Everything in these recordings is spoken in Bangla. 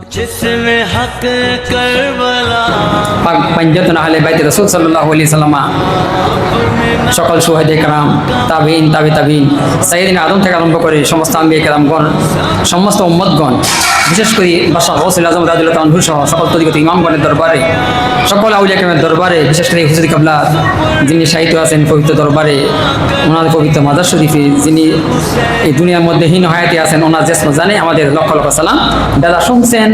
जिसमें हक करबला पंजतन আহলে বাইত রাসূল সাল্লাল্লাহু আলাইহি সাল্লাম সকল সুহাদে کرام তাবিঈন তাবিঈন সাইয়েদিনা আদম থেকে আরম্ভ করে সমস্ত আম্বিয়া کرامগণ সমস্ত উম্মতগণ বিশেষ করে বাদশাহ গৌসুল আজম রাদিয়াল্লাহু তাআলা আনহু সহ সকল তরিকত ইমামগণের দরবারে সকল আউলিয়া কেরামের দরবারে বিশেষ করে হুজুর কিবলা যিনি সাহিত্য আছেন পবিত্র দরবারে ওনার পবিত্র মাজার শরীফে যিনি এই দুনিয়ার মধ্যে হীন হায়াতে আছেন ওনার জেসমা জানে আমাদের লক্ষ লক্ষ সালাম। দাদা শুনছেন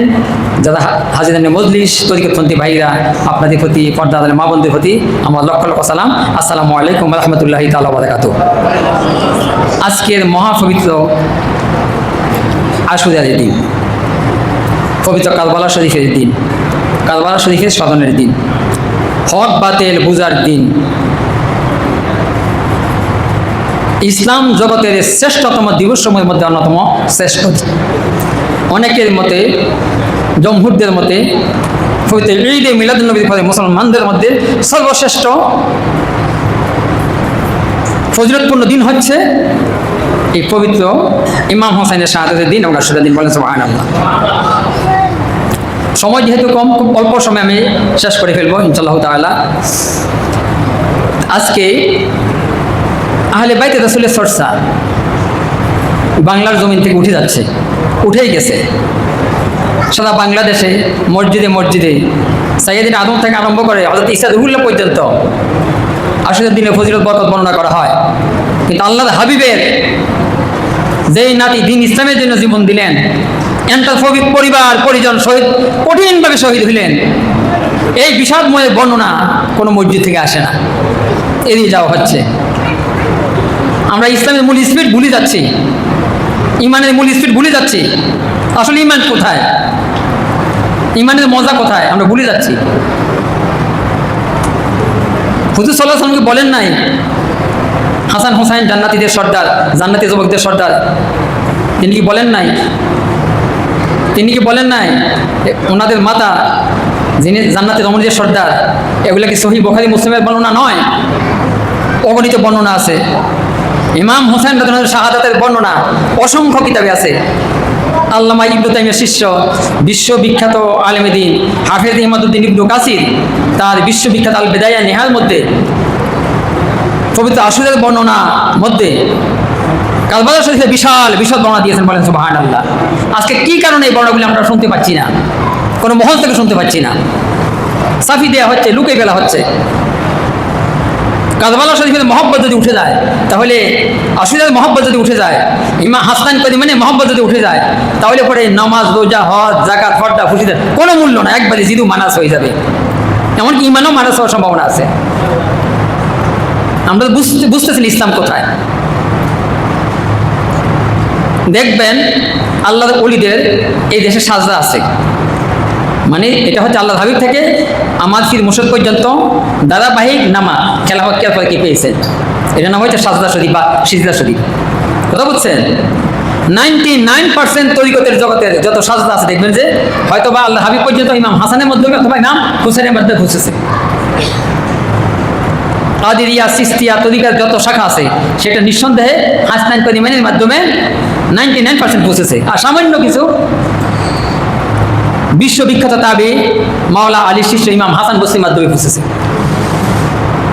যারা হাজিরানে মজলিস তরিকতপন্থী ভাইরা আপনাদের প্রতি পর্দা আলের মা বোনদের প্রতি আমার লক্ষ লক্ষ সালাম। আসসালামু আলাইকুম ওয়া রাহমাতুল্লাহি তাআলা ওয়া বারাকাতুহু। আজকের মহাপবিত্র আশুরার দিন, পবিত্র কারবালা শরীফের দিন, কারবালা শরীফের স্মরণের দিন, হক বাতিল বুঝার দিন, ইসলাম জগতের শ্রেষ্ঠতম দিবসসমূহের মধ্যে অন্যতম শ্রেষ্ঠ। অনেকের মতে, জমহুরদের মতে পবিত্র ঈদে মিলাদুন্নবীর পরে মুসলমানদের মধ্যে সর্বশ্রেষ্ঠ ফজিলতপূর্ণ দিন হচ্ছে এই পবিত্র ইমাম হোসেনের শাহাদাতের দিন এবং আশুরার দিন। বলেন সুবহানাল্লাহ। সময় যেহেতু কম, খুব অল্প সময় আমি শেষ করে ফেলবো ইনশাআল্লাহ তাআলা। আজকে আহলে বাইত রাসূলের চর্চা বাংলার জমিন থেকে উঠে যাচ্ছে, উঠেই গেছে। সারা বাংলাদেশে মসজিদে মসজিদে সাইয়েদিনা আদম থেকে আরম্ভ করে হযরত ঈসা রুহুল্লাহ পর্যন্ত আশুরার দিনে ফজিলত বরকত বর্ণনা করা হয়। কিন্তু আল্লাহর হাবিবের যেই নাতি দিন ইসলামের জন্য জীবন দিলেন, এন্টার পরিবার পরিজন শহীদ কঠিনভাবে শহীদ হইলেন, এই বিষাদময় বর্ণনা কোনো মসজিদ থেকে আসে না, এড়িয়ে যাওয়া হচ্ছে। আমরা ইসলামের মূল স্পিরিট ভুলে যাচ্ছি, ইমানের মূল স্পিরিট ভুলে যাচ্ছি। আসলে ইমান কোথায়, ইমানের মজা কোথায় আমরা ভুলে যাচ্ছি। হুজুর সাল্লাল্লাহু আলাইহি ওয়াসাল্লামকে বলেন নাই হাসান হোসাইন জান্নাতীদের সর্দার, জান্নাতি যুবকদের সর্দার? তিনি কি বলেন নাই? তিনি কি বলেন নাই ওনাদের মাতা যিনি জান্নাতি রমণীদের সর্দার? এগুলা কি সহিহ বুখারী মুসলিমের বর্ণনা নয়? অগণিত বর্ণনা আছে। ইমাম হোসেন রাদিয়াল্লাহু শাহাদাতের বর্ণনা অসংখ্য কিতাবে আছে। আল্লামা ইবনে তাইমিয়ার শিষ্য বিশ্ববিখ্যাত আলেমে দ্বীন হাফেজ ইমাদউদ্দিন ইবনে কাসির তার বিশ্ববিখ্যাত আল বিদায়া নিহার মধ্যে পবিত্র আশুরার বর্ণনা মধ্যে কারবালা শরীফে বিশাল বিশদ বর্ণনা দিয়েছেন। বলেন সুবহানাল্লাহ। আজকে কি কারণে এই বর্ণনাগুলো আমরা শুনতে পাচ্ছি না, কোনো মহল থেকে শুনতে পাচ্ছি না? সাফি দেওয়া হচ্ছে, লুকে ফেলা হচ্ছে। কারবালা শরীফের মহব্বত যদি উঠে যায়, তাহলে আশুরার মহব্বত যদি উঠে যায়, ইমাম হাসান মানে মহব্বত যদি উঠে যায়, তাহলে পরে নামাজ রোজা হজ যাকাত ফরদা ফুসিদের কোনো মূল্য না, একবারে জিদু মানাস হয়ে যাবে। এমনকি ইমানও মানাস হওয়ার সম্ভাবনা আছে। আমরা বুঝতেছি ইসলাম কোথায়। দেখবেন আল্লাহর ওলিদের এই দেশে সাজদা আছে, মানে এটা হচ্ছে আল্লাহর হাবিব থেকে আমার ফির মুর্শিদ পর্যন্ত ধারাবাহিক নামা খেলাফত কেয়ার পরে কি পেয়েছে, এটা নাম হচ্ছে সাজদা শরীফ বা সিজদা শরীফ। কথা বুঝছেন? 99% তরিকতের জগতের যত সাজদা আছে দেখবেন যে হয়তো বা আল্লাহ হাবিব পর্যন্ত ইমাম হাসানের মাধ্যমে অথবা ইমাম হুসাইনের মাধ্যমে ঘুষেছে। কাদেরিয়া সিস্তিয়া তরিকার যত শাখা আছে সেটা নিঃসন্দেহে হাসনাইন করিমের মাধ্যমে 99% পৌঁছেছে। আর সামান্য কিছু বিশ্ববিখ্যাত তাবি মাওলা আলী শিষ্য ইমাম হাসান বসরির মাধ্যমে পৌঁছেছে।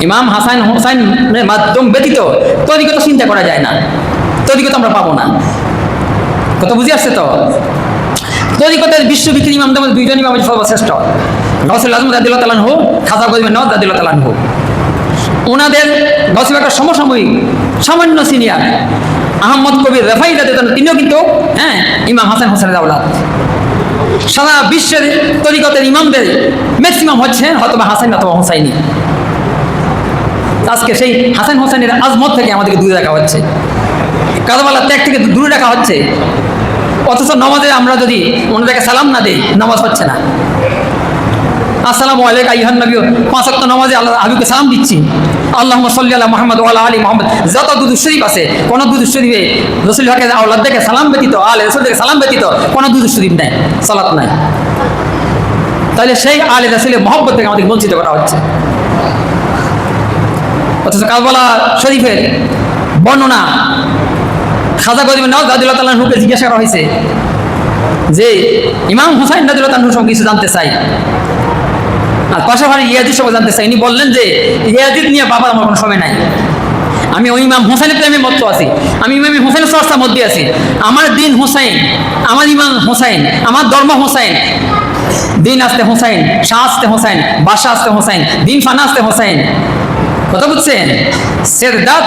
ইমাম হাসান হোসাইনের মাধ্যম ব্যতীত তরিকত চিন্তা করা যায় না, তরিকত আমরা পাবো না। কথা বুঝে আসছে তো? তরিকতের বিশ্ববিখ্যাত ইমামদের মধ্যে দুইজন ইমাম সর্বশ্রেষ্ঠ, গৌসুল আজম রাদিয়াল্লাহু তাআলা আনহু, খাজা গরিবের নওয়াজ রাদিয়াল্লাহু তাআলা আনহু। ওনাদের গৌসুল একটা সমসাময়িক সামান্য সিনিয়র আহমদ কবির রেফাই রাদিয়াল্লাহু তাআলা, তিনিও কিন্তু ইমাম হাসান হোসেনের আওলাদ। সারা বিশ্বের তরিকতের ইমামদের ম্যাক্সিমাম হচ্ছে হয়তোবা হাসান অথবা হোসাইনি। আজকে সেই হাসান হোসেনের আজমত থেকে আমাদেরকে দূরে রাখা হচ্ছে, কারবালার ত্যাগ থেকে দূরে রাখা হচ্ছে। অথচ নামাজে আমরা যদি ওনাদেরকে সালাম না দিই, নামাজ হচ্ছে না। আসসালামু আলাইকা আইয়ুহান নবী, 5 ওয়াক্ত নামাজে আল্লাহ হাবিবকে সালাম দিচ্ছি, আল্লাহুম্মা সাল্লি আলা মুহাম্মদ ওয়া আলা আলি মুহাম্মদ। যত দুরূদ শরীফ আছে, কোন দুরূদ শরীফে রাসূল হকের আওলাদদেরকে সালাম ব্যতীত, আলে রাসূলদেরকে সালাম ব্যতীত কোন দুরূদ শরীফ নাই, সালাত নাই। তাহলে সেই আলে রাসূলের মহব্বত থেকে আমাদের বঞ্চিত করা হচ্ছে। অথচ কারবালা শরীফের বর্ণনা খাজা গরিবের নওয়াজ রাদিয়াল্লাহু তাআলা আনহুকে জিজ্ঞাসা করা হয়েছে যে ইমাম হুসাইন রাদিয়াল্লাহু তাআলা সম্পর্কে কিছু জানতে চাই, আর পাশাপাশি ইয়াজিদ সম্পর্কে জানতে চাই। ইনি বললেন যে ইয়াজিদ নিয়ে বাবার আমার কোনো সময় নাই, আমি ওই ইমাম হুসাইনের প্রেমে মত্ত আছি, আমি ইমাম হুসাইনের চর্চার মধ্যে আছি। আমার দিন হুসাইন, আমার ইমাম হুসাইন, আমার ধর্ম হুসাইন, দিন আসতে হুসাইন, শাহ আসতে হুসাইন, বাদশা আসতে হুসাইন, দিন ফানা আসতে হুসাইন। কথা বুঝছেন? সের দাদ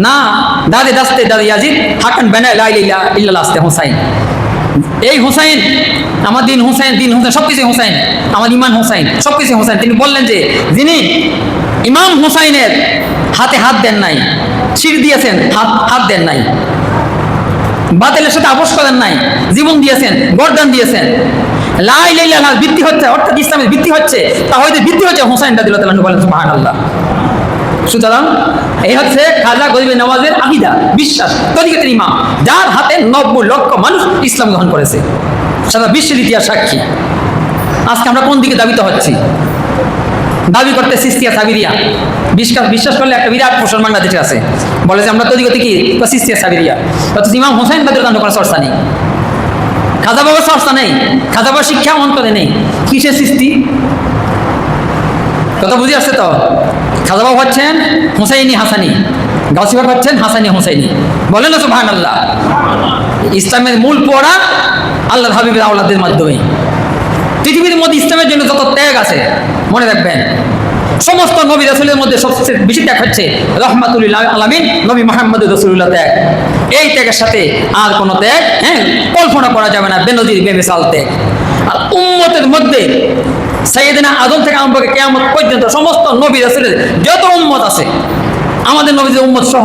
না দাদে দাস্তে দাদি ইয়াজিদ হাকান বেনা লা ইলাহা ইল্লাল্লাহ আসতে হুসাইন। এই হুসাইন, আমার দিন হুসাইন, দিন হুসাইন, সবকিছু হুসাইন, আমার ইমান হুসাইন, সবকিছু হুসাইন। তিনি বললেন যে যিনি ইমাম হুসাইনের হাতে হাত দেন নাই, শির দিয়েছেন, হাত দেন নাই, বাতিলের সাথে আপোষ করেন নাই, জীবন দিয়েছেন, গর্দান দিয়েছেন, লা ইলাহা ইল্লাল্লাহ ভিত্তি হচ্ছে, অর্থাৎ ইসলামের ভিত্তি হচ্ছে, তাহলে ভিত্তি হচ্ছে হুসাইন রাদিয়াল্লাহু তাআলা বলেন সুবহানাল্লাহ। সুতরাং এই হচ্ছে খাজা গরিবের নওয়াজের আকীদা, বিশ্বাস, তরিকতের ইমাম, যার হাতে 90 লক্ষ মানুষ ইসলাম গ্রহণ করেছে, সারা বিশ্বের ইতিহাস সাক্ষী। আজকে আমরা কোন দিকে দাবিত হচ্ছি? দাবি করতে সিস্তিয়া সাবিরিয়া, বিশ্বাস করলে একটা বিরাট পোষণ বাংলাদেশে আছে, বলে যে আমরা তরিকতে কি সিস্তিয়া সাবিরিয়া, অথচ ইমাম হুসাইন রাদিয়াল্লাহু তাআলার কোনো চর্চা নেই, খাজা বাবার চর্চা নেই, খাজা বাবার শিক্ষা অন্তরে নেই। কিসের সৃষ্টি? কথা বুঝে আসছে তো? খাজা বাবা হচ্ছেন হুসাইনি হাসানি, গাউসী বাবা হচ্ছেন হাসানি হুসাইনি। বলেন না সুবহানাল্লাহ। ইসলামের মূল পড়া আল্লাহর হাবিবের আওলাদের মাধ্যমে। পৃথিবীর মধ্যে ইসলামের জন্য যত ত্যাগ আছে, মনে রাখবেন সমস্ত নবী রাসূলের মধ্যে সবচেয়ে বেশি ত্যাগ হচ্ছে রাহমাতুল লিল আলামিন নবী মুহাম্মদ রাসূলুল্লাহ ত্যাগ। এই ত্যাগের সাথে আর কোনো ত্যাগ কল্পনা করা যাবে না, বেনজির বেমিসাল ত্যাগ। আর উম্মতের মধ্যে সাইয়েদনা আদম থেকে আরম্ভ করে কিয়ামত পর্যন্ত সমস্ত নবী রাসূলের যত উম্মত আছে, আমাদের নবীদের উম্মত সহ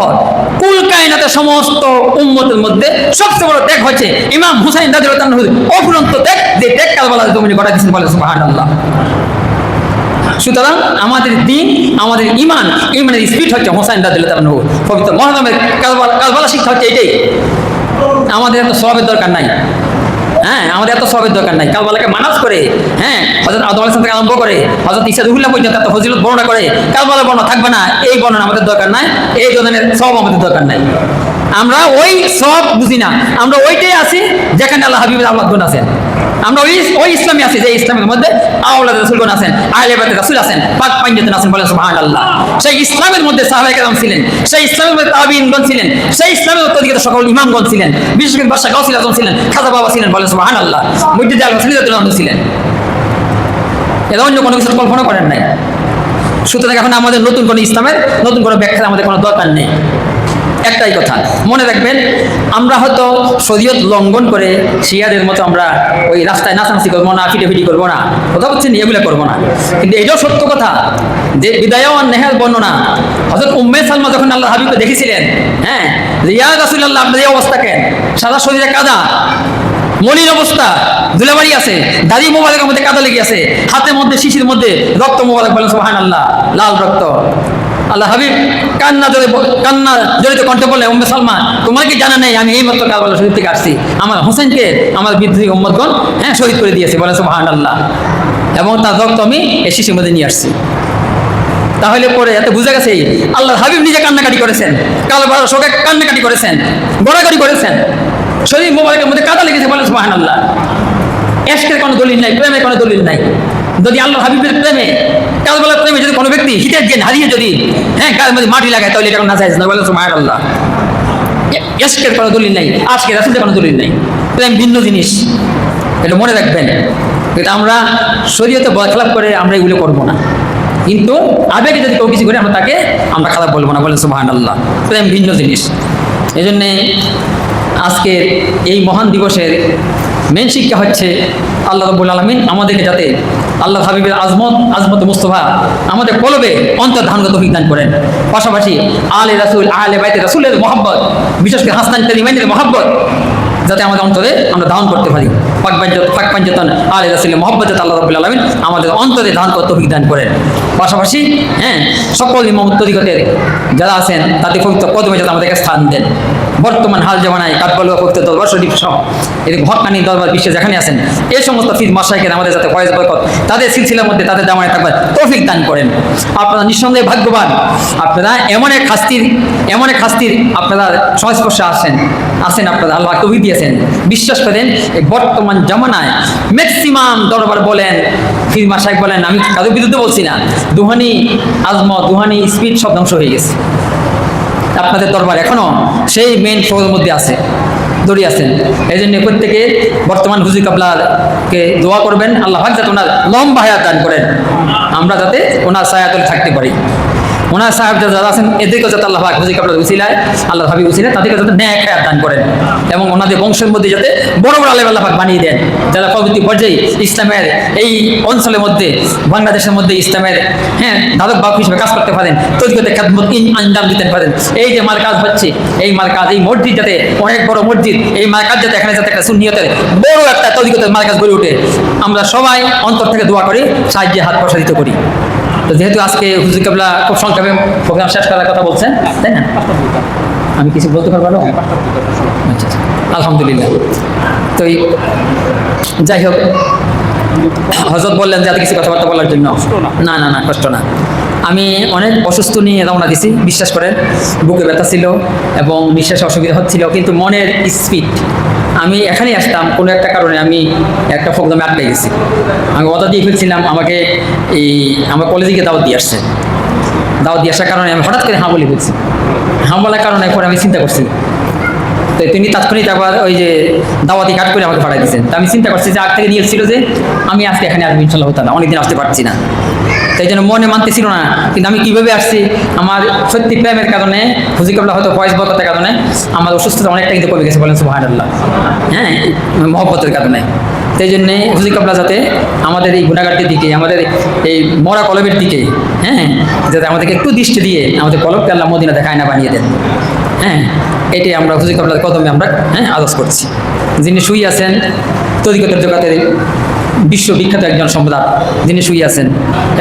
কুল কায়নাতের সমস্ত উম্মতের মধ্যে সবচেয়ে বড় ত্যাগ হচ্ছে ইমাম হুসাইন রাদিয়াল্লাহু তাআলার অফুরন্ত ত্যাগ, যে ত্যাগ কারবালার জমিনে ঘটা দিয়েছেন। বলে সুবহানাল্লাহ। সুতরাং আমাদের দিন, আমাদের ইমানের স্পিড হচ্ছে হুসাইন রাদিয়াল্লাহু তাআলা পবিত্র মহরমের কারবালা শিক্ষা হচ্ছে এটাই। আমাদের এত সওয়াবের দরকার নাই, আমাদের এত সওয়াবের দরকার নাই। কারবালাকে মানাজ করে, হযরত আদম আলাইহিস সালাম থেকে আরম্ভ করে হযরত ঈসা রুহুল্লাহ পর্যন্ত এত ফজিলত বর্ণনা করে, কারবালা বর্ণনা থাকবে না, এই বর্ণনা আমাদের দরকার নাই, এই ধরনের সওয়াব আমাদের দরকার নাই। আমরা ওই সওয়াব বুঝি না, আমরা ওইটাই আছি যেখানে আল্লাহ হাবিবের আওলাদগণ আছেন। আমরা ওই ইসলামে আছি যে ইসলামের মধ্যে আওলাদ রাসূলগণ আছেন, আহলে বাইত রাসূল আছেন, পাক পাঞ্জাতন আছেন। বলেন সুবহানাল্লাহ। সেই ইসলামের মধ্যে সাহাবায়ে কেরাম ছিলেন, সেই ইসলামের মধ্যে তাবিঈনগণ ছিলেন, সেই ইসলামের তরিকতের সকল ইমামগণ ছিলেন, বিশেষ করে বাদশা গাউসুল আজম ছিলেন, খাজা বাবা ছিলেন। বলেন সুবহানাল্লাহ। মুজদ্দিদ আল-হাসানী রাদিয়াল্লাহু আনহু ছিলেন। এরা অন্য কোনো কিছু কল্পনা করেন নাই। সুতরাং এখন আমাদের নতুন কোনো ইসলামের নতুন কোনো ব্যাখ্যা আমাদের কোনো দরকার নেই। একটাই কথা মনে রাখবেন, আমরা হয়তো শরীয়ত লঙ্ঘন করে শিয়াদের মতো আমরা ওই রাস্তায় নাচানাচি করবো না, ফিটেফিটি করবো না, কথা বলছেন, এগুলো করবো না। কিন্তু এটাও সত্য কথা যে বিদায় আর নেহার বর্ণনা হযরত উম্মে সালমা যখন আল্লাহ হাবিবকে দেখেছিলেন, ইয়া রাসূলুল্লাহ আপনার এই অবস্থা কেন? সাদা শরীরে কাদা, মলিন অবস্থা, ধুলাবাড়ি আছে, দাড়ি মোবারকের মধ্যে কাদা লেগে আছে, হাতের মধ্যে শিশির মধ্যে রক্ত মোবারক। বলেন সুবহানাল্লাহ। লাল রক্ত। আল্লাহ হাবিব কান্না জড়িত কণ্ঠে বলে, উম্মে সালমা তোমার কি জানা নেই আমি এই মাত্র কারবালা শরীফ থেকে আসছি, আমার হোসেনকে আমার বিদ্রোহী উম্মতগণ শহীদ করে দিয়েছে। বলে সুবহানাল্লাহ। এবং তার রক্ত আমি এই শিশির মধ্যে নিয়ে আসছি। তাহলে পরে এত বুঝা গেছে আল্লাহ হাবিব নিজে কান্নাকাটি করেছেন, কারবালা শোকে কান্নাকাটি করেছেন, গড়াগড়ি করেছেন, শরীর মোবারকের মধ্যে কাদা লেগেছে। বলে সুবহানাল্লাহ। ইশকের কোনো দলিল নাই, প্রেমের কোনো দলিল নাই। যদি আল্লাহ হাবিবের প্রেমে, কারবালার প্রেমে যদি কোনো ব্যক্তি হিতের জ্ঞান হারিয়ে যদি গায়ের মধ্যে মাটি লাগায়, তাহলে এটা না যায় না। বলে সুবহানাল্লাহ। ইশকের কোনো দলিল নাই, আজকে রাসূলের কোনো দলিল নাই। প্রেম ভিন্ন জিনিস, এটা মনে রাখবেন। এটা আমরা শরীয়তে বরখলাপ করে আমরা এগুলো করবো না, কিন্তু আবেগে যদি কেউ কিছু করে আমরা খারাপ বলবো না। বলেন সুবহানাল্লাহ। প্রেম ভিন্ন জিনিস। এই জন্যে আজকের এই মহান দিবসের মেন শিক্ষা হচ্ছে আল্লাহ রাব্বুল আলামিন আমাদেরকে যাতে আল্লাহ হাবিবের আজমত মুস্তফা আমাদের কলবে অন্তর্ধারণ তৌফিক দান করেন। পাশাপাশি আলে রাসূল, আলে বাইতে রাসূলের মহব্বত, বিশেষ করে হাসান তালিমাইনের মহব্বত যাতে আমাদের অন্তরে আমরা ধারণ করতে পারি। পাক পাঞ্জাতন আলে রাসূলের মহব্বত যাতে আল্লাহ রাব্বুল আলামিন আমাদের অন্তরে ধারণ করতে তৌফিক দান করেন। পাশাপাশি সকল ইমাম তরিকতের যারা আছেন তাদের পবিত্র কদমে যাতে আমাদেরকে স্থান দেন। বর্তমান হাল জমানায় কাঠবালু ভক্ত দরবার শরীফ সহ এদিকে হকানি দরবার বিশ্বে যেখানে আছেন এই সমস্ত ফিজ মাসাইকের আমাদের যাতে ফয়েজ বরকত তাদের সিলসিলার মধ্যে তাদের দামানে থাকবার তৌফিক দান করেন। আপনারা নিঃসন্দেহে ভাগ্যবান, আপনারা এমন এক হাস্তির আপনারা সংস্পর্শে আসেন আপনারা আল্লাহ তৌফিক দিয়েছেন। বিশ্বাস করেন এই বর্তমান জামানায় ম্যাক্সিমাম দরবার বলেন ফিজ মাসাইক বলেন, আমি কারোর বিরুদ্ধে বলছি না, দুহানি আজমত দুহানি স্পিড সব ধ্বংস হয়ে গেছে। আপনাদের দরবার এখনো সেই মেইন ফ্লোরের মধ্যে আছে, দড়িয়ে আছেন। এই জন্য প্রত্যেকে বর্তমান হুজুর কাবলাকে দোয়া করবেন, আল্লাহ পাক যাতে ওনার লম্বা হায়াত দান করেন, আমরা যাতে ওনার ছায়াতলে থাকতে পারি। ওনার সাহেব যারা আছেন এদেরকেও যাতে আল্লাহ পাক হুজুর কাবলার উসিলায় আল্লাহ হাবিব উসিলায় তাদেরকে যাতে ন্যায় হায়াত দান করেন এবং ওনাদের বংশের মধ্যে যাতে বড় বড় আলেম আল্লাহ পাক বানিয়ে দেন, যারা পরবর্তী পর্যায়ে ইসলামের এই অঞ্চলের মধ্যে বাংলাদেশের মধ্যে ইসলামের ধারক বাহক হিসেবে কাজ করতে পারেন, তরিকতে খেদমত আঞ্জাম দিতে পারেন। এই যে মার্কাজ হচ্ছে এই মার্কাজ, এই মসজিদ যাতে অনেক বড় মসজিদ, এই মার্কাজ যাতে এখানে যাতে একটা সুন্নিয়তের বড় একটা তরিকতের মার্কাজ গড়ে ওঠে, আমরা সবাই অন্তর থেকে দোয়া করি, সাহায্যে হাত প্রসারিত করি। তো যেহেতু আজকে হুজুর কাবলা খুব সংক্ষেপে প্রোগ্রাম শেষ করার কথা বলছেন, তাই না? আমি কিছু বলতে পারবো না? আচ্ছা, আলহামদুলিল্লাহ। তো যাই হোক, হযরত বললেন যে কিছু কথাবার্তা বলার জন্য। না না না, কষ্ট না। আমি অনেক অসুস্থ নিয়ে রওনা দিছি, বিশ্বাস করেন। বুকে ব্যথা ছিল এবং নিঃশ্বাসে অসুবিধা হচ্ছিল, কিন্তু মনের স্পিড, আমি এখানেই আসতাম কোনো একটা কারণে আমি একটা প্রোগ্রামে আটকে গেছি, আমি অর্ডার দিয়ে ফেলছিলাম, আমাকে আমার কলেজে গিয়ে দাওয়াত দিয়ে আসছে। দাওয়াত দিয়ে আসার কারণে আমি হঠাৎ করে হাঁ বলে ফেলছি। হাঁ বলার কারণে পরে আমি চিন্তা করছি, তো তিনি তাৎক্ষণিক আবার ওই যে দাওয়াতি কাট করে আমাকে পাঠাই দিয়েছেন। তো আমি চিন্তা করছি যে আগ থেকে নিয়ে এসেছিল যে আমি আজকে এখানে আসবো ইনশাল্লাহ তাআলা, অনেকদিন আসতে পারছি না, তাই জন্য মনে মানতেছিল না। কিন্তু আমি কীভাবে আসছি, আমার সত্যি প্রেমের কারণে, হুজুর কাবলা হয়তো ফয়েজ বরকতের কারণে আমার অসুস্থতা অনেকটা কিন্তু কমে গেছে, বলেন সুবহানাল্লাহ। মহব্বতের কারণে। সেই জন্যে হুজুর কাবলা যাতে আমাদের এই গুণাগারটির দিকে, আমাদের এই মরা কলবের দিকে, যাতে আমাদেরকে একটু দৃষ্টি দিয়ে আমাদের কলবকে আল্লাহ মদিনা দেখায় না বানিয়ে দেন। এটাই আমরা হুজুর কাবলার কদমে আমরা আরজ করছি। যিনি শুয়ে আছেন তরিকতের জগতের বিশ্ববিখ্যাত একজন সম্রাট, যিনি শুয়ে আছেন,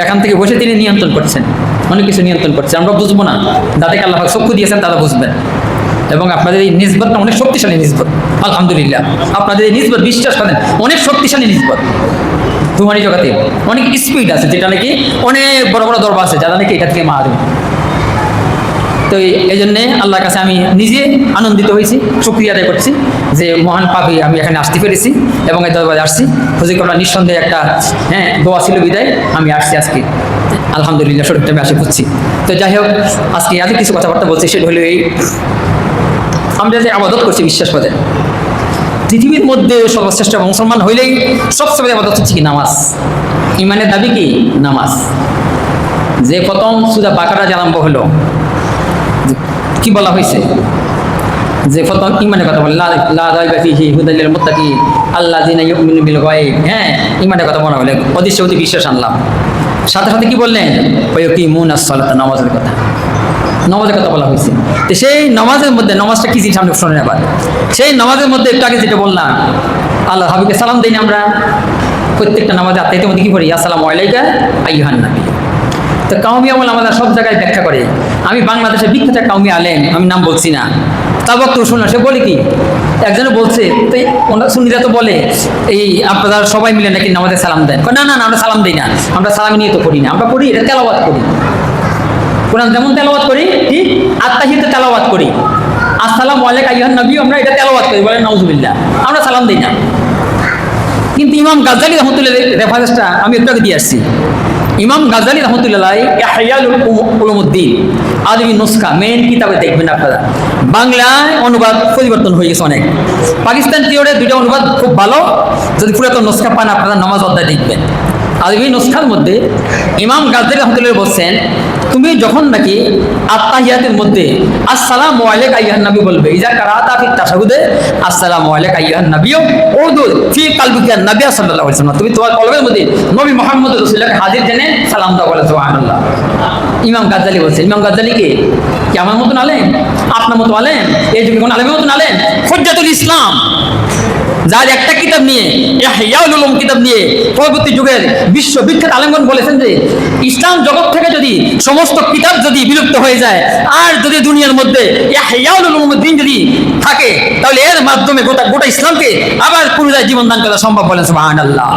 এখান থেকে বসে তিনি নিয়ন্ত্রণ করছেন, অনেক কিছু নিয়ন্ত্রণ করছেন। আমরা বুঝবো না, যাদেরকে আল্লাহ পাক চক্ষু দিয়েছেন তারা বুঝবেন। এবং আপনাদের এই নিসবতটা অনেক শক্তিশালী নিসবত, আলহামদুলিল্লাহ। আপনাদের এই নিসবত বিশ্বাস করেন অনেক শক্তিশালী নিসবত। দুহানি জগতে অনেক স্পিড আছে, যেটা নাকি অনেক বড় বড় দরবার আছে, যারা নাকি এটা থেকে মা দেবে। তো এই জন্যে আল্লাহর কাছে আমি নিজে আনন্দিত হয়েছি, শুকরিয়া আদায় করছি যে মহান পাপি আমি এখানে আসতে পেরেছি এবং এই দরবারে আসছি। হুজুর কাবলা নিঃসন্দেহে একটা দোয়া ছিল বিদায় আমি আসছি আজকে, আলহামদুলিল্লাহ শরীরটা আমি আসে খুঁজছি। তো যাই হোক, আজকে আজ কিছু কথাবার্তা বলছি, সেটা হলো এই, আমরা যে আবাদত করছি, বিশ্বাস করেন পৃথিবীর মধ্যে সর্বশ্রেষ্ঠ মুসলমান হইলেই সবচেয়ে আবাদত হচ্ছে কি? নামাজ। ইমানের দাবি কি? নামাজ। যে প্রথম সূরা বাকারা আরম্ভ হলো, কি বলা হয়েছে? যে প্রথম ইমানের কথা বলে, লা রাইবা ফীহি হুদাল লিল মুত্তাকিন আল্লাযিনা ইউমিনুনা বিল গায়ব। ইমানের কথা মনে হলে অদৃশ্য প্রতি বিশ্বাস আনলাম। সাথে সাথে কি বললেন? ওয়া ইয়াকিমুনাস সালাত, নামাজের কথা, নামাজের কথা বলা হয়েছে। তো সেই নামাজের মধ্যে, নামাজটা কি জিনিস আমরা শুনে আবার, সেই নামাজের মধ্যে একটু আগে যেটা বললাম, আল্লাহ হাবিবকে সালাম দিই না আমরা প্রত্যেকটা নামাজে, আত্মাইতের মধ্যে কি করি? আসসালামু আলাইকা আইয়ুহান নবী। তো কাউমি আমল আমাদের সব জায়গায় ব্যাখ্যা করে। আমি বাংলাদেশের বিখ্যাত কাউমি আলেম, আমি নাম বলছি না, তাবক তো শুনলাম, সে বলে কি, একজনে বলছে, তো ওনার সুন্নিরা তো বলে এই আপনারা সবাই মিলে নাকি নামাজে সালাম দেন। না না না, আমরা সালাম দিই না, আমরা সালাম নিয়ে তো করি না, আমরা করি এটা তেলাওয়াত করি। কোরআন যেমন তেলাওয়াত করি, ঠিক আত্মাহিতে তেলাওয়াত করি, আসসালামু আলাইকা আইয়ুহান নবী, আমরা এটা তেলাওয়াত করি, বলেন নাউজুবিল্লাহ, আমরা সালাম দিই না। কিন্তু ইমাম গাজ্জালী রহমতুল্লাহ রেফারেন্সটা আমি একটু আগে দিয়ে আসছি। ইমাম গাজ্জালী রহমতুল্লাহ ইহইয়া উলুমুদ্দিন আদবি নুসখা মেন কিতাবে দেখবেন আপনারা, বাংলায় অনুবাদ পরিবর্তন হয়ে গেছে অনেক। পাকিস্তান পিরিয়ডে দুইটা অনুবাদ খুব ভালো, যদি পুরাতন নুসখা পান আপনারা নামাজ অধ্যায় দেখবেন। আদবি নুসখার মধ্যে ইমাম গাজ্জালী রহমতুল্লাহ বলছেন, তুমি যখন নাকি আত্তাহিয়াতের মধ্যে আসসালামু আলাইকা আইয়ুহান নবী বলবে, ইজা কারাতা ফি তাশাহুদে আসসালামু আলাইকা আইয়ুহান নবী উদুর ফি কলবিকা নবী সাল্লাল্লাহু আলাইহি ওয়াসাল্লাম, তুমি তোমার কলবের মধ্যে নবী মুহাম্মদ রাসূলুল্লাহকে হাজির জেনে সালাম দাও, বলে সুবহানাল্লাহ। ইমাম গাজ্জালী বলছে, ইমাম গাজ্জালী কি আমার মতন আলেম, আপনার মতো আলেম, এই যুগে কোন আলেমের মতন আলেম? হুজ্জাতুল ইসলাম, যার একটা কিতাব নিয়ে, ইহইয়াউল উলুম কিতাব নিয়ে পরবর্তী যুগের বিশ্ববিখ্যাত আলেমগণ বলেছেন যে ইসলাম জগৎ থেকে যদি সমস্ত কিতাব যদি বিলুপ্ত হয়ে যায় আর যদি দুনিয়ার মধ্যে ইহইয়াউল উলুমুদ্দিন যদি থাকে, তাহলে এর মাধ্যমে গোটা ইসলামকে আবার পুনরায় জীবন দান করা সম্ভব বলেন সুবহানাল্লাহ।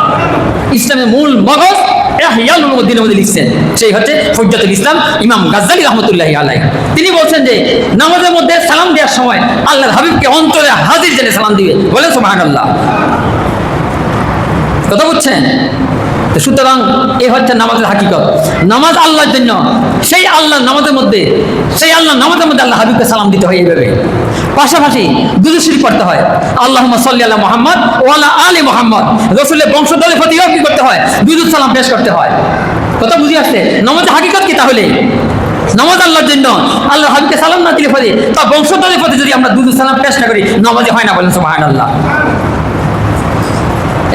ইসলামের মূল মগজ ইহইয়াউল উলুমুদ্দিনের মধ্যে লিখছেন, সেই হচ্ছে হুজ্জাতুল ইসলাম ইমাম গাজ্জালী রাহমাতুল্লাহি আলাইহি। তিনি বলছেন যে নামাজের মধ্যে সালাম দেওয়ার সময় আল্লাহর হাবিবকে অন্তরে হাজির জেনে সালাম দিবে, বলেন সুবহানাল্লাহ। কথা বুঝছেন? তো সুতরাং এ হচ্ছে নামাজের হাকিকত। নামাজ আল্লাহর জন্য, সেই আল্লাহর নামাজের মধ্যে আল্লাহ হাবিবকে সালাম দিতে হয় এইভাবে। পাশাপাশি দুরূদ শরীফ পড়তে হয়, আল্লাহুম্মা সাল্লি আলা মুহাম্মদ ওয়া আলা আলি মুহাম্মদ। রাসূলের বংশধরের প্রতিও কি করতে হয়? দুরূদ সালাম পেশ করতে হয়। কথা বুঝে আসছে? নামাজের হাকিকত কি তাহলে? নামাজ আল্লাহর জন্য, আল্লাহর হাবিবকে সালাম না দিলে পরে তা বংশধরের প্রতি যদি আমরা দুরূদ সালাম পেশ না করি, নামাজে হয় না, বলেন সুবহানাল্লাহ।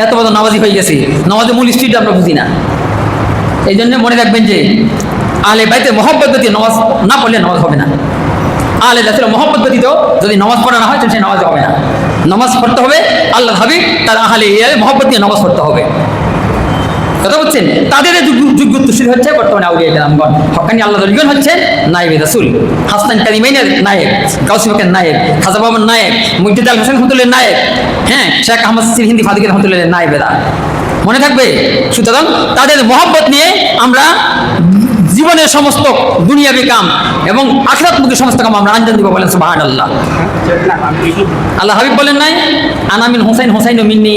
এত বড় নামাজি হয়ে গেছে, নামাজের মূল স্ট্রিট আমরা বুঝি না। এই জন্য মনে রাখবেন যে আহলে বাইতের মহব্বত ব্যতীত নামাজ না পড়লে নামাজ হবে না। আহলে রাসূলের মহব্বত ব্যতীত যদি নামাজ পড়া না হয় তাহলে সেই নামাজ হবে না। নামাজ পড়তে হবে আল্লাহর হাবিব তার আহলে মহব্বত নিয়ে নামাজ পড়তে হবে। কথা বলছেন? তাদের যোগ্য তুষির হচ্ছে বর্তমানে আউলিয়া কেরামগণ, হক্কানি আল্লাহ দলিগণ হচ্ছে নায়েবে রাসূল, হাসান কারিমাইনের নায়েব, গাউসুল হকের নায়েব, খাজা বাবার নায়েব, মুজদ্দিদ আল হোসেন রহমাতুল্লাহ নায়েব, হ্যাঁ, শেখ আহমদ সিরহিন্দি ফাদিক রহমাতুল্লাহ নায়েবেরা। মনে থাকবে? সুতরাং তাদের মহব্বত নিয়ে আমরা জীবনের সমস্ত দুনিয়াবি কাম এবং আখিরাতমুখী সমস্ত কাম আমরা আঞ্জাম দিব, বলেন সুবহানাল্লাহ। আল্লাহ হাবিব বলেন নাই আনামিন হোসাইন হোসাইন মিন্নি,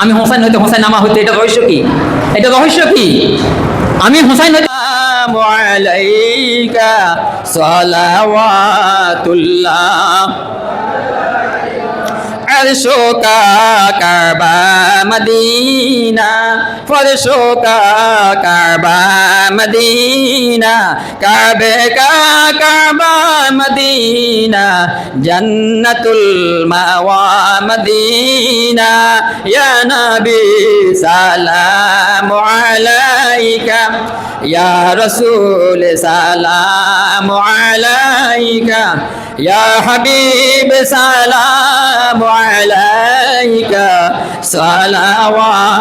আমি হোসাইন হইতে হোসাইন আমা হইতে। এটা রহস্য কি? এটা রহস্য কি? আমি হোসাইন হইতে আলাইকা সালাওয়াতুল্লাহ আরশোকা কাবা মদিনা, ফরশোকা কাবা মদিনা, কাবে কা কাবা মদিনা, জান্নাতুল মাওয়া মদিনা, ইয়া নবী সালামু আলাইকা, ইয়া রাসূল সালামু আলাইকা, ইয়া হাবিব সালামু আলাইকা, সালাওয়াতুল্লাহ।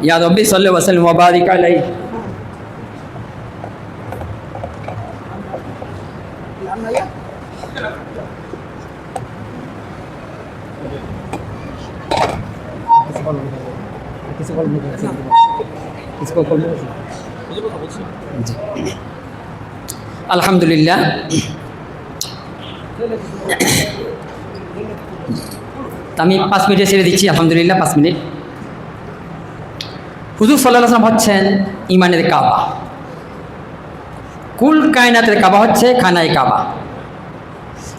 ইয়া রাব্বি সাল্লি ওয়া সাল্লিম ওয়া বারিক আলাইহি। আলহামদুলিল্লাহ। আমি 5 মিনিটে ছেড়ে দিচ্ছি, আলহামদুলিল্লাহ 5 মিনিট। হুজুর সাল্লাল্লাহু আলাইহি ওয়াসাল্লাম হচ্ছেন ইমানের কাবা, কুল কায়নাতের কাবা হচ্ছে খানায় কাবা।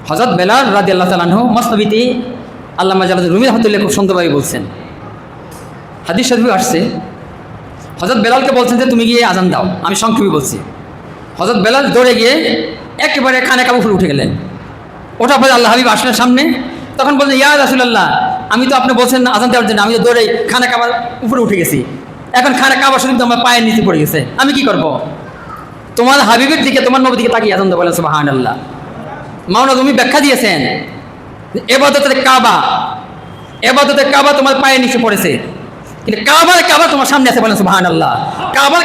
হযরত বেলাল রাদিয়াল্লাহু তাআলা আনহু মসনবিতে আল্লামা জালালুদ্দিন রুমি রাহমাতুল্লাহ খুব সুন্দরভাবে বলছেন, হাদিস শরীফে আসছে, হযরত বেলালকে বলছেন যে তুমি গিয়ে আজান দাও। আমি সংক্ষেপে বলছি। হযরত বেলাল দৌড়ে গিয়ে একেবারে খানে কাবা উপরে উঠে গেলেন। ওঠার পরে আল্লাহ হাবিব আসলেন সামনে, তখন বললেন ইয়া রাসূলুল্লাহ, আমি তো আপনি বলছেন আজান দেওয়ার জন্য, আমি তো দৌড়ে খানে কাবার উপরে উঠে গেছি, এখন খানে কাবা শরীফ তো আমার পায়ের নিচে পড়ে গেছে, আমি কি করব? তোমার হাবিবের দিকে, তোমার নবীর দিকে তাকিয়ে আজান দাও, বলেন সুবহানাল্লাহ। মাওলানা রুমি ব্যাখ্যা দিয়েছেন ইবাদতের কাবা তোমার পায়ের নিচে পড়েছে, কিন্তু কাবা তোমার সামনে আছে, বলেন সুবহানাল্লাহ।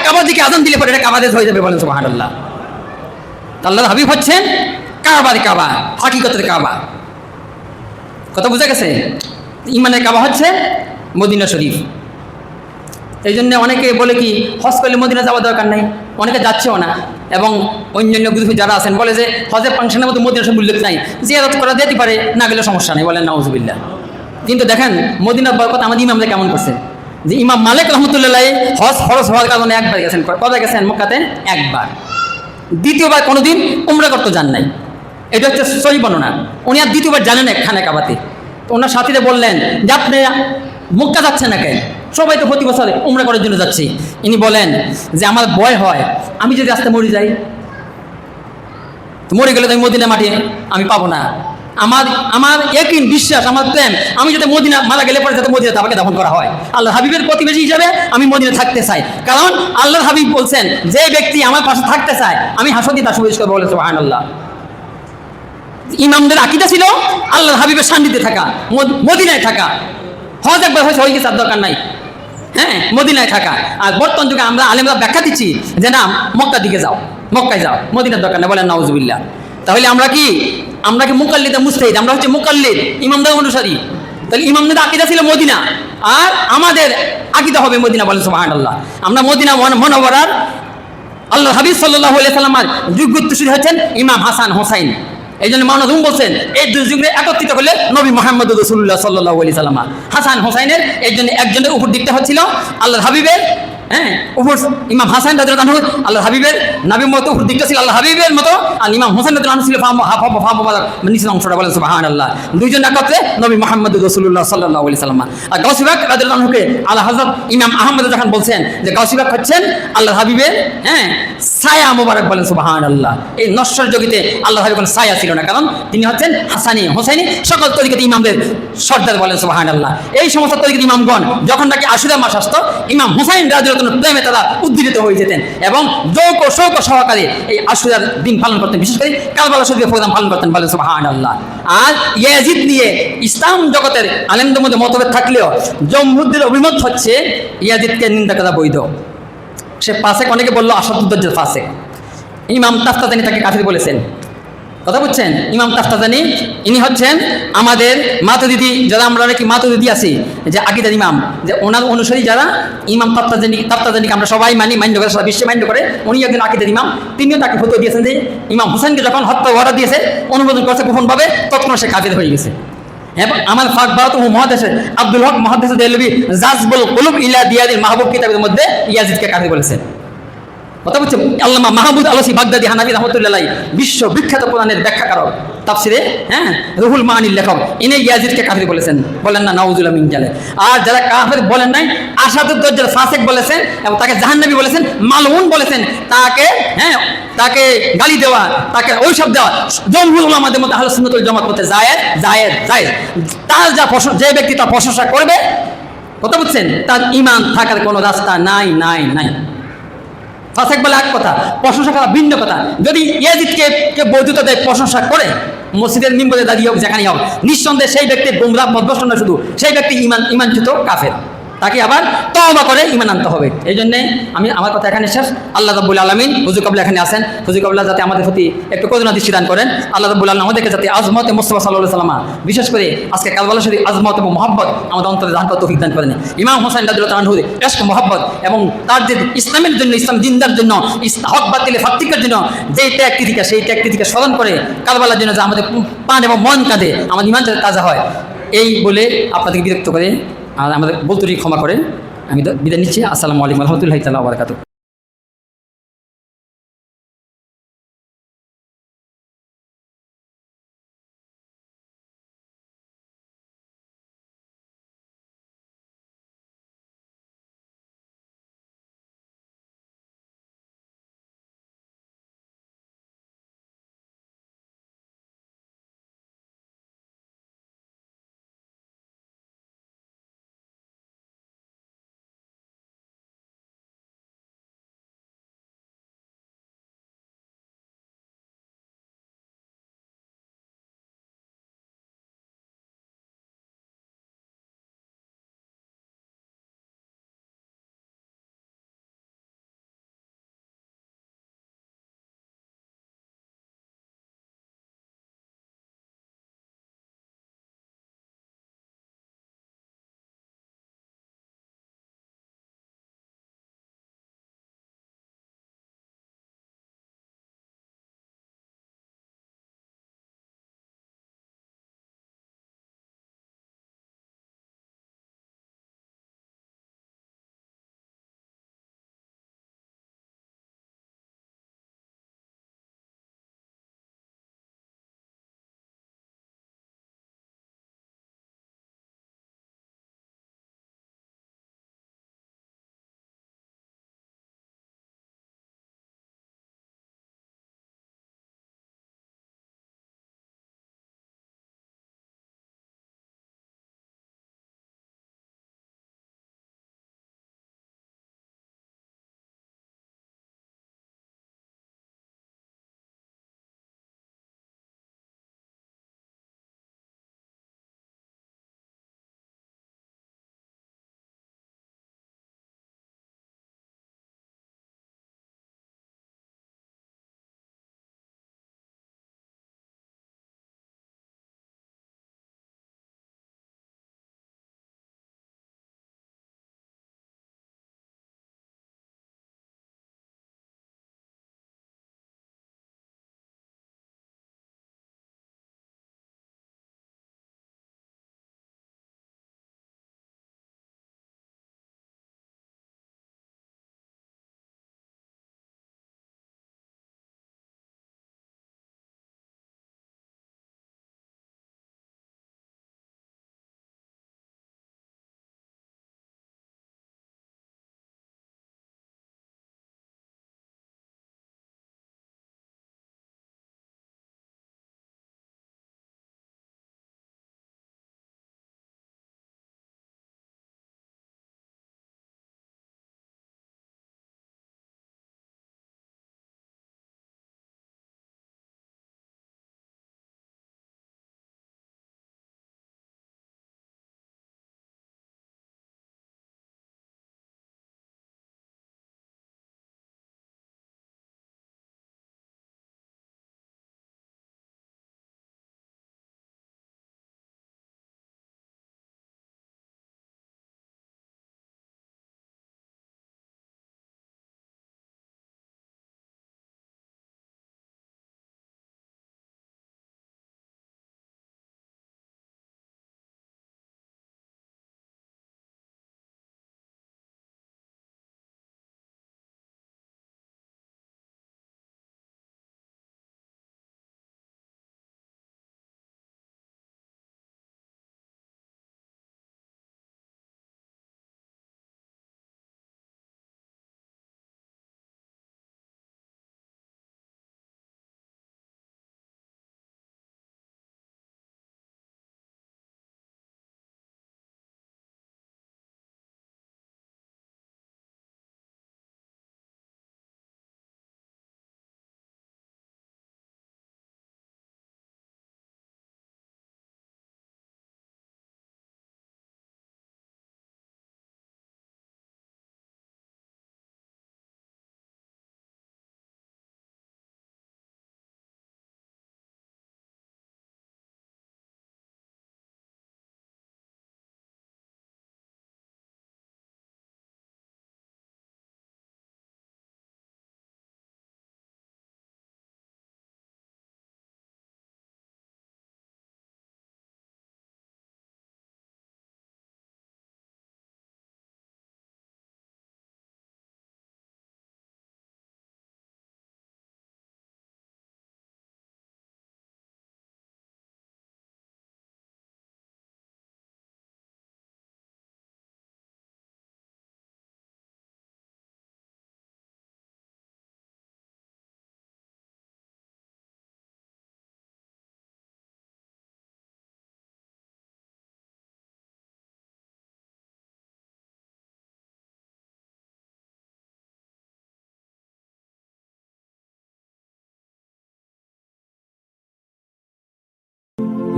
কাবার দিকে আজান দিলে পরে এটা কাবাদেশ হয়ে যাবে, বলেন সুবহানাল্লাহ। আল্লাহর হাবিব হচ্ছেন কাবা, হাকিকতের কাবা। কথা বুঝা গেছে? ইমানের কাবা হচ্ছে মদিনা শরীফ। এই জন্য অনেকে বলে কি হজ করলে মদিনা যাওয়ার দরকার নাই, অনেকে যাচ্ছেও না। এবং অন্যান্য গ্রুপে যারা আছেন বলে যে হজের ফাংশনের মতো মদিনা শরীফ উল্লেখ নাই, জিয়ারত করা যেতে পারে, না গেলে সমস্যা নেই, বলেন নাউজুবিল্লাহ। কিন্তু দেখেন মদিনার বরকত আমাদের ইমামরা কেমন করছে, যে ইমাম মালিক রহমতুল্লাহ হজ ফরজ হওয়ার কারণে একবার গেছেন, কবে গেছেন? মক্কাতে একবার, দ্বিতীয়বার কোনোদিন উমরা করতে যান নাই। এটা হচ্ছে সহিহ বর্ণনা। উনি আর দ্বিতীয়বার জানেন খানে কাবাতে। তো ওনার সাথীরা বললেন যে আপনি মক্কা যাচ্ছেন না কেন? সবাই তো প্রতি বছর উমরা করার জন্য যাচ্ছি। ইনি বলেন যে আমার ভয় হয়, আমি যদি আস্তে মরে যাই, মরে গেলে তো আমি মদিনা মাটি আমি পাবো না। আমার একই বিশ্বাস, আমার প্রেম, আমি যাতে মদিনা মারা গেলে পরে যাতে মদিনাতে আমাকে দাফন করা হয়। আল্লাহ হাবিবের প্রতিবেশী হিসাবে আমি মদিনা থাকতে চাই, কারণ আল্লাহ হাবিব বলছেন যে ব্যক্তি আমার পাশে থাকতে চায় আমি হাসতে তার সুপারিশ করবো, বলে সুবহানাল্লাহ। ইমামদের আকীদা ছিল আল্লাহর হাবিবের সান্নিধ্যে থাকা, মদিনায় থাকা। হজ একবার হয়েছে, হয়ে গেছে, আর দরকার নাই। হ্যাঁ, মদিনায় থাকা। আর বর্তমান যুগে আমরা আলেমরা ব্যাখ্যা দিচ্ছি যে না, মক্কার দিকে যাও, মক্কায় যাও, মদিনার দরকার নেই, বলেন নাউজুবিল্লাহ। তাহলে আমরা কি মুকাল্লিদে মুজতাহিদ, আমরা হচ্ছে মুকাল্লিদ, ইমামদের অনুসারী। তাহলে ইমামদের আকীদা ছিল মদিনা, আর আমাদের আকীদা হবে মদিনা, বলেন সুবহানাল্লাহ। আমরা মদিনা মুনাওয়ারার আল্লাহ হাবিব সাল্লাল্লাহু আলাইহি সাল্লামের যোগ্য উত্তরসূরি হচ্ছেন ইমাম হাসান হোসাইন। এই জন্য মাওলানা রুম বলছেন এই দুই যুগে একত্রিত করলে নবী মুহাম্মদ রাসূলুল্লাহ সাল্লাল্লাহু আলাইহি সাল্লাম। হাসান হোসাইনের এই জন্য একজনের উপর দিকটা হচ্ছিল আল্লাহর হাবিবের, হ্যাঁ, উপর ইমাম হাসান রাদিয়াল্লাহু আনহু আল্লাহর হাবিবের নবীর মতো উপর দিকটা ছিল আল্লাহ হাবিবের মতো, আর ইমাম হোসেন রাদিয়াল্লাহু আনহু ছিল নিচের অংশটা, বলেন সুবহানাল্লাহ। দুইজন একত্রে নবী মুহাম্মদ রাসূলুল্লাহ সাল্লাল্লাহু আলাইহি সাল্লাম। আর গাউসী পাক রাদিয়াল্লাহু আনহুকে আল্লাহ হযরত ইমাম আহমদ যখন বলছেন যে গাউসী পাক হচ্ছেন আল্লাহর হাবিবের, হ্যাঁ, ছায়া মোবারক, বলেন সুবহানাল্লাহ। এই নশ্বর জগতে আল্লাহর হাবিবের কোনো ছায়া ছিল না, কারণ তিনি হচ্ছেন হাসানি হোসাইনি সকল তরিকতে ইমামদের সর্দার, বলেন সুবহানাল্লাহ। এই সমস্ত তরিকতে ইমামগণ যখন নাকি আশুরা মাস আসতো, ইমাম হুসাইন রাদিয়াল্লাহু আনহু প্রেমে তারা উদ্দীপিত হয়ে যেতেন এবং যৌক শৌক সহকারে এই আশুরার দিন পালন করতেন, বিশেষ করে কারবালা শরীফের প্রোগ্রাম পালন করতেন, বলেন সুবহানাল্লাহ। আর ইয়াজিদ নিয়ে ইসলাম জগতের আলেমদের মধ্যে মতভেদ থাকলেও জমহুদ্দিনের অভিমত হচ্ছে ইয়াজিদকে নিন্দা করা বৈধ। সে ফাসেক, অনেকে বললো আসাদুদ্দৌলার ফাসেক। ইমাম তাফতাজানি তাকে কাফির বলেছেন, কথা বুঝছেন? ইমাম তাফতাজানি ইনি হচ্ছেন আমাদের মাতুরিদি, যারা আমরা নাকি মাতুরিদি আছি যে আকীদার ইমাম, যে ওনার অনুসারী যারা, ইমাম তাফতাজানিকে আমরা সবাই মান্য করে, সারা বিশ্বে মান্য করে। উনি একজন আকীদার ইমাম, তিনিও তাকে ফতোয়া দিয়েছেন যে ইমাম হুসাইনকে যখন হত্যা অর্ডার দিয়েছে, অনুমোদন করেছে গোপনভাবে, তৎক্ষণাৎ সে কাফির হয়ে গেছে। এবং আমার ফাক ভারত ও মহাদেশের আব্দুল হক মহাদেশ দেহলভী জাজবুল কুলুব ইলা দিয়াদিল মাহবুব কিতাবের মধ্যে ইয়াজিদকে কাফির বলেছেন, কথা বলছে। আল্লামা মাহমুদ আলসি বাগদাদি হানাফি রাহমাতুল্লাহ বিশ্ব বিখ্যাত কোরআনের ব্যাখ্যাকারক, তাফসিরে, হ্যাঁ, রুহুল মানির লেখক, ইনি ইয়াজিদকে কাফির বলেছেন, বলেন না নাউজুবিল্লাহ মিন জালিক। আর যারা কাফির বলেন নাই, আসাদুদ্দৌলার ফাসেক বলেছেন এবং তাকে জাহান্নামী বলেছেন, মালউন বলেছেন, তাকে, হ্যাঁ, তাকে গালি দেওয়া, তাকে ঐসব দেওয়া জমহুর উলামাদের মধ্যে আহলে সুন্নাত ওয়াল জামাত মতে জায়েজ জায়েজ জায়েজ। তার যে ব্যক্তি তার প্রশংসা করবে, কথা বুঝছেন, তার ঈমান থাকার কোনো রাস্তা নাই নাই নাই। ফাসেক বলে এক কথা, প্রশংসা করা ভিন্ন কথা। যদি ইয়াজিদকে বৈধতা দেয়, প্রশংসা করে, মসজিদের মিম্বরে দাঁড়িয়ে হোক, যেখানেই হোক, নিঃসন্দেহে সেই ব্যক্তি গোমরাহ পথভ্রষ্ট না, শুধু সেই ব্যক্তি ইমানচ্যুত কাফের। তাকে আবার তওবা করে ঈমান আনতে হবে। এই জন্যে আমি আমার কথা এখানে শেষ। আল্লাহ রাব্বুল আলামিন, হুজুর কাবলা এখানে আসেন, হুজুর কাবলা যাতে আমাদের প্রতি একটু করুণা দৃষ্টি দান করেন। আল্লাহ রাব্বুল আলামিন আমাদেরকে যাতে আজমতে মুস্তাফা সাল্লাল্লাহু আলাইহি ওয়াসাল্লাম, বিশেষ করে আজকে কারবালা শরীফ আজমত এবং মহব্বত আমাদের অন্তরে দান করার তৌফিক দান করেন। ইমাম হোসেন রাদিয়াল্লাহু আনহুর ইশক মহব্বত এবং তার যে ইসলামের জন্য, ইসলাম জিন্দার জন্য, হক বাতিলের ফাতিকের জন্য যে ত্যাগ তিতিকা, সেই ত্যাগ তিতিকা স্মরণ করে কারবালার জন্য যা আমাদের প্রাণ এবং মন কাঁদে, আমাদের ঈমান যাতে তাজা হয়, এই বলে আপনাদেরকে বিরক্ত করে আর আমাদের বলতে ক্ষমা করে আমি বিদায় নিচ্ছি। আসসালামু আলাইকুম ওয়া রাহমাতুল্লাহি তাআলা ওয়া বারাকাতুহু।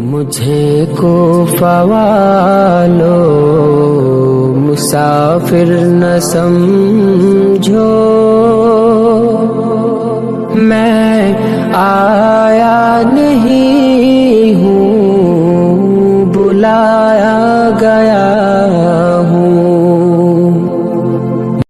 मुझे को फवालो मुसाफिर न समझो, मैं आया नहीं